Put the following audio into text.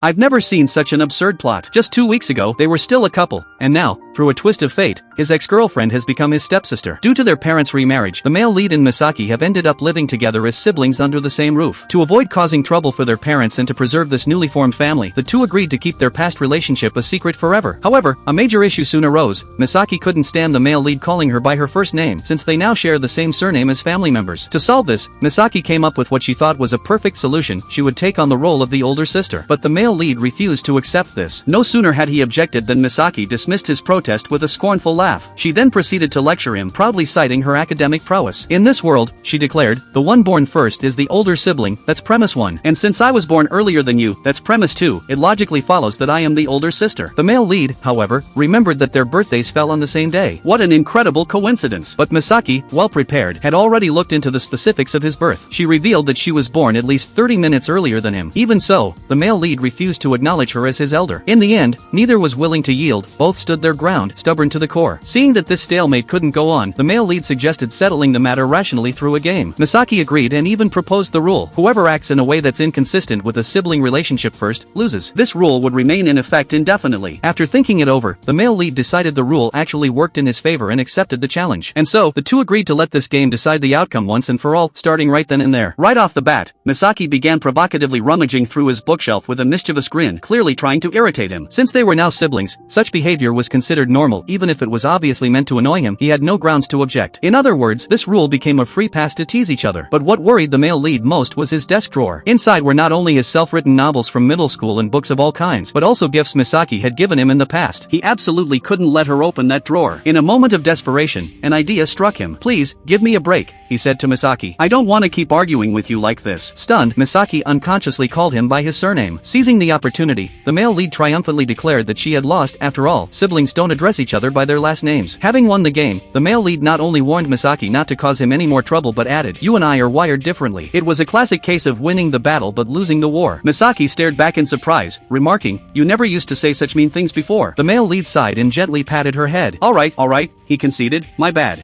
I've never seen such an absurd plot. Just 2 weeks ago, they were still a couple, and now, through a twist of fate, his ex-girlfriend has become his stepsister. Due to their parents' remarriage, the male lead and Misaki have ended up living together as siblings under the same roof. To avoid causing trouble for their parents and to preserve this newly formed family, the two agreed to keep their past relationship a secret forever. However, a major issue soon arose. Misaki couldn't stand the male lead calling her by her first name, since they now share the same surname as family members. To solve this, Misaki came up with what she thought was a perfect solution. She would take on the role of the older sister. But the male lead refused to accept this. No sooner had he objected than Misaki dismissed his protest with a scornful laugh. She then proceeded to lecture him, proudly citing her academic prowess. In this world, she declared, the one born first is the older sibling, that's premise 1. And since I was born earlier than you, that's premise 2, it logically follows that I am the older sister. The male lead, however, remembered that their birthdays fell on the same day. What an incredible coincidence. But Misaki, well prepared, had already looked into the specifics of his birth. She revealed that she was born at least 30 minutes earlier than him. Even so, the male lead refused to acknowledge her as his elder. In the end, neither was willing to yield, both stood their ground, stubborn to the core. Seeing that this stalemate couldn't go on, the male lead suggested settling the matter rationally through a game. Misaki agreed and even proposed the rule: whoever acts in a way that's inconsistent with a sibling relationship first, loses. This rule would remain in effect indefinitely. After thinking it over, the male lead decided the rule actually worked in his favor and accepted the challenge. And so, the two agreed to let this game decide the outcome once and for all, starting right then and there. Right off the bat, Misaki began provocatively rummaging through his bookshelf with a mischievous grin, clearly trying to irritate him. Since they were now siblings, such behavior was considered normal. Even if it was obviously meant to annoy him, he had no grounds to object. In other words, this rule became a free pass to tease each other. But what worried the male lead most was his desk drawer. Inside were not only his self-written novels from middle school and books of all kinds, but also gifts Misaki had given him in the past. He absolutely couldn't let her open that drawer. In a moment of desperation, an idea struck him. "Please, give me a break," he said to Misaki. "I don't want to keep arguing with you like this." Stunned, Misaki unconsciously called him by his surname. Seizing the opportunity, the male lead triumphantly declared that she had lost. After all, siblings don't address each other by their last names. Having won the game, the male lead not only warned Misaki not to cause him any more trouble but added, "You and I are wired differently." It was a classic case of winning the battle but losing the war. Misaki stared back in surprise, remarking, "You never used to say such mean things before." The male lead sighed and gently patted her head. All right, he conceded, "my bad."